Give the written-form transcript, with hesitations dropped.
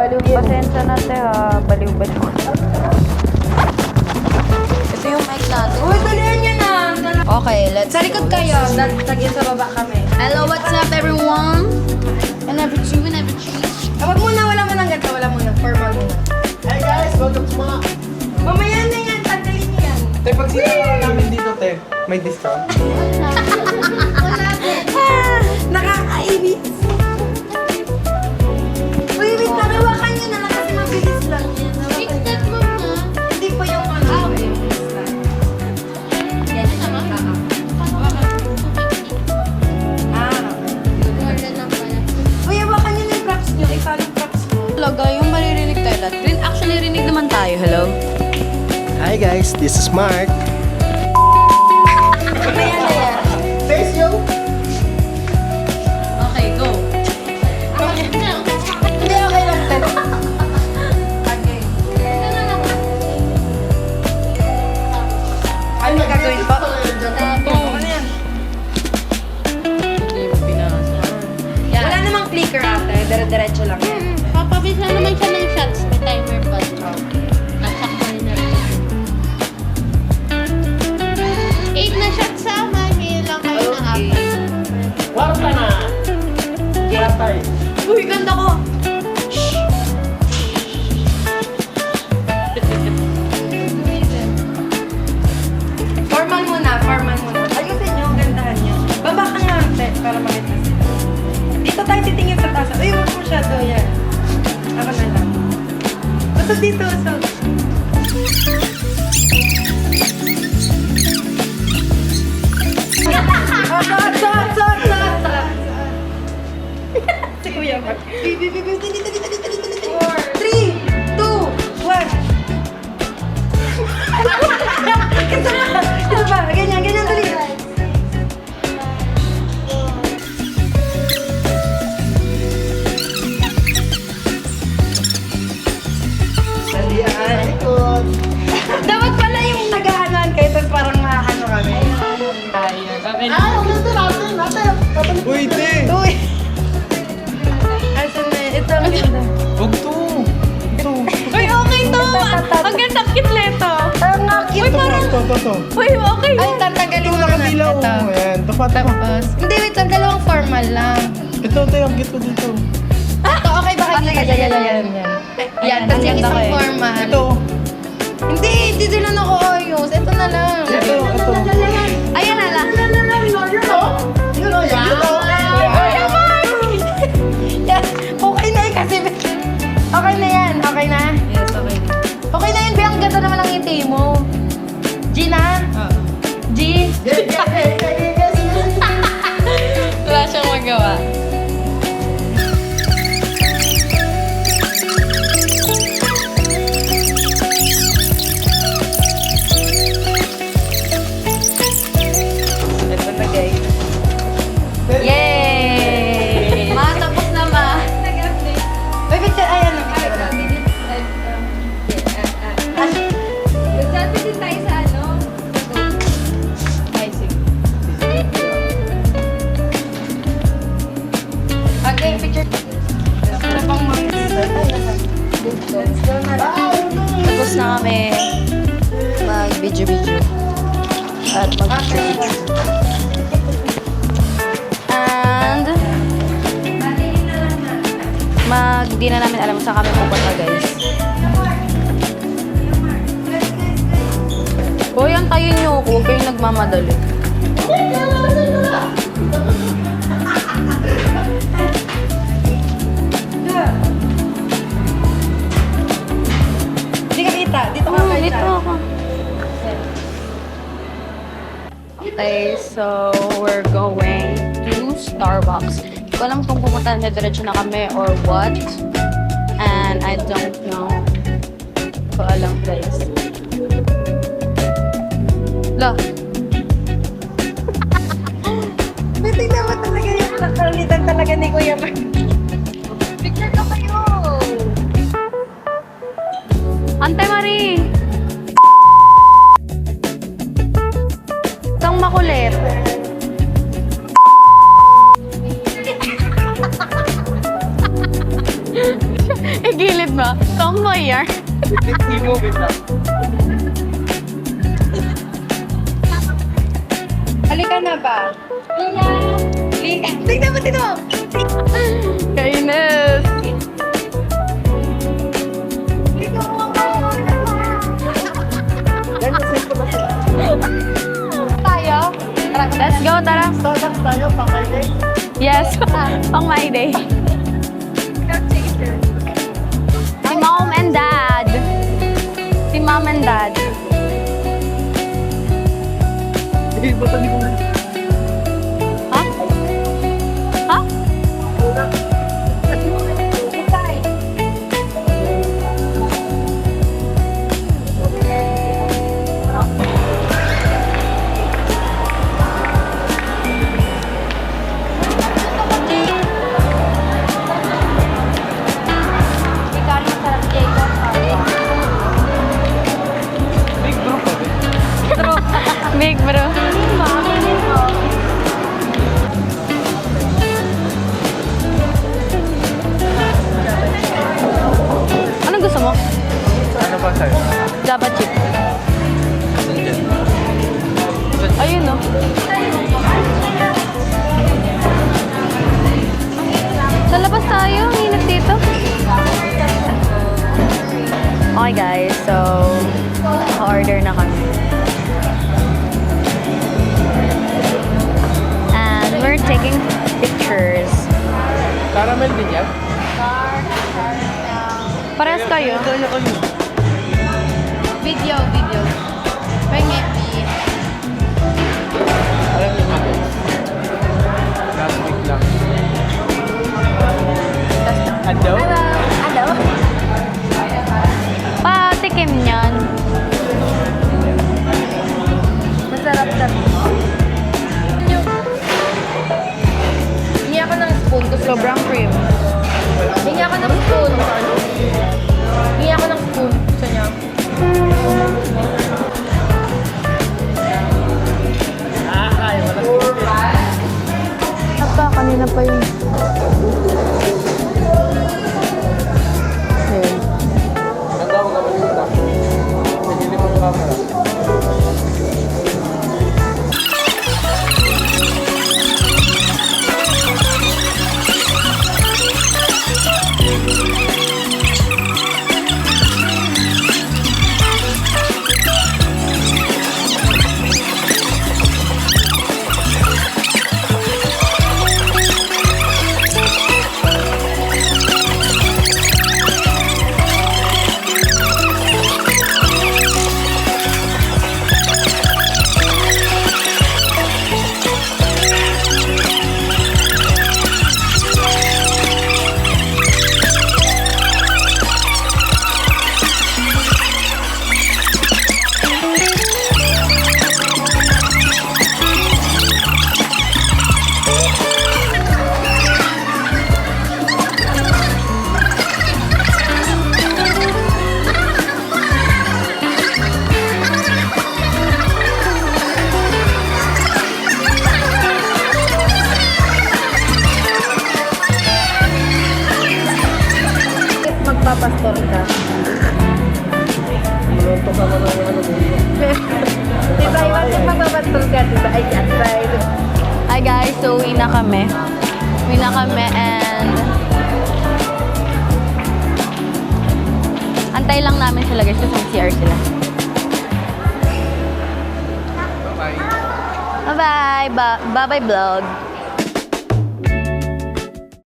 baliw yan. Pasensya na te ha, baliw-baliw. Ito yung mic natin. Uy, dalihan nyo na. Okay, let's Sa likod kayo. Tagyan sa baba kami. Hello, what's up everyone? And everything. Wag muna, wala mo nang ganito. Wala muna. Formal muna. Hey guys, welcome to mga... Mamaya na yan. Tanggalin niyo yan. Te, pag sinama namin dito, te, may discount. Nakakainis. Uy, wait lang. Hawakan nyo na lang kasi mabilis lang yan. Hindi po yung ano. Mabilis lang. Uy, hawakan nyo na yung props nyo. Ikaw yung props nyo. Talaga, yung maririnig tayo lahat. Actually, rinig naman tayo. Hello? Hi guys, this is Mark. Mamaya na yan. Face you. Okay, go. Hindi, okay lang. Okay. Ano gagawin po? Ano yan? Hindi mo pinasa. Wala namang clicker ate. Dire-diretso lang yan. Papabis lang naman siya ng shots. May timer pa. Nasakto na rin. 8 na shots sa magi lang kayo na apat. Warta na. Wartay. Uy, ganda ko! Formal muna, formal muna. Ayusin nyo, gandahan nyo. Baba ka nga, ate, para makita sila. Dito tayo titingin sa taas. Uy, huwag masyado, yan. Ako na lang. Basta dito, so. Si Kuya Mark. Dito. 3, 2, 1. Ito ba? Ganyan, ganyan dali. Dalian. Dapat pala yung nag-aanan kayo, tapos parang maano kami. Uy, te. Uy! Asan na? Ito ang ganda. Huwag to. Ito. Uy, okay to! Ang ganda kitleto! Ang cute. Ito. Uy, okay! Ay, tatagalin Ito mo na. nakadilaw. Ito. Ayan, tapat mo. Tapos, hindi, wait lang. Dalawang formal lang. Ito, te, ang gito dito. Ito, okay ba kayo? Yan. Yan, tapos yung isang formal. Ito. Hindi din na ako ayos. Ito na lang. Ito. Ayan na lang! Yes, okay na eh kasi. Okay na yan. Okay na. Yes, okay. Okay na yun, Bea. Ang ganda naman ang ngiti mo. G na? G? Wala siyang magawa. Ito na guys. Yay! Ma, tapos na ma. Uy, picture. Ay, ano? Picture. Dati din tayo sa ano? Ay, sige. Okay, picture. Ano pang makikita? Let's go na lang. Tapos na kami mag-video. At mag-picture. And di na namin alam saan kami pupunta guys. Hoy, antayin niyo ako. Huwag kayong nagmamadali. Hindi ka kita. Dito ka kayo. Dito ako. Okay, so we're going to Starbucks. Hindi ko alam kung pumunta na diretso na kami or what. And I don't know. Hindi ko alam guys. La. Pwede naman talaga yung nakalitan talaga ni Kuya Mark. Picture ka kayo! Ante Marie! Itong makulit. gilid mo. Tomboy yan. Halika na ba? Halika. Tignan mo, tignan mo. Kainis. Tayo? Let's go, tara. Starbucks tayo, pang-Friday. Yes, on my day. Si mom and dad. Si mom and dad. Eh, ba't hindi ko na? Ha? Ha? Big group pa rin. True. Big bro. Anong gusto mo? Ano ba sa'yo? Java chip. Ayun no. Sa labas tayo. Ang init dito. Okay guys, so order na kami. And we're taking pictures. Caramel din yan? Parehas kayo. Kaya kayo. Video. Pengen di. Alam niyo ba guys? Last week lang. Adaw? Ano? Patikim niyan. Masarap na. Hingi ako ng spoon. Sobrang cream. Hingi ako ng spoon. Hingi ako ng spoon. Gusto niya. Kaya mo na. Apa, kanina pa yun. Ayun. Nagawa ka ba dito? Hindi mo camera. Magpapastor ka. Malunto ka mo ng ano dito. Diba, iwan kung magpapastor ka, diba? Ay, outside. Hi guys, so uwi na kami. Uwi na kami and antay lang namin sila guys kasi CR sila. Bye-bye. Bye-bye! Bye-bye vlog!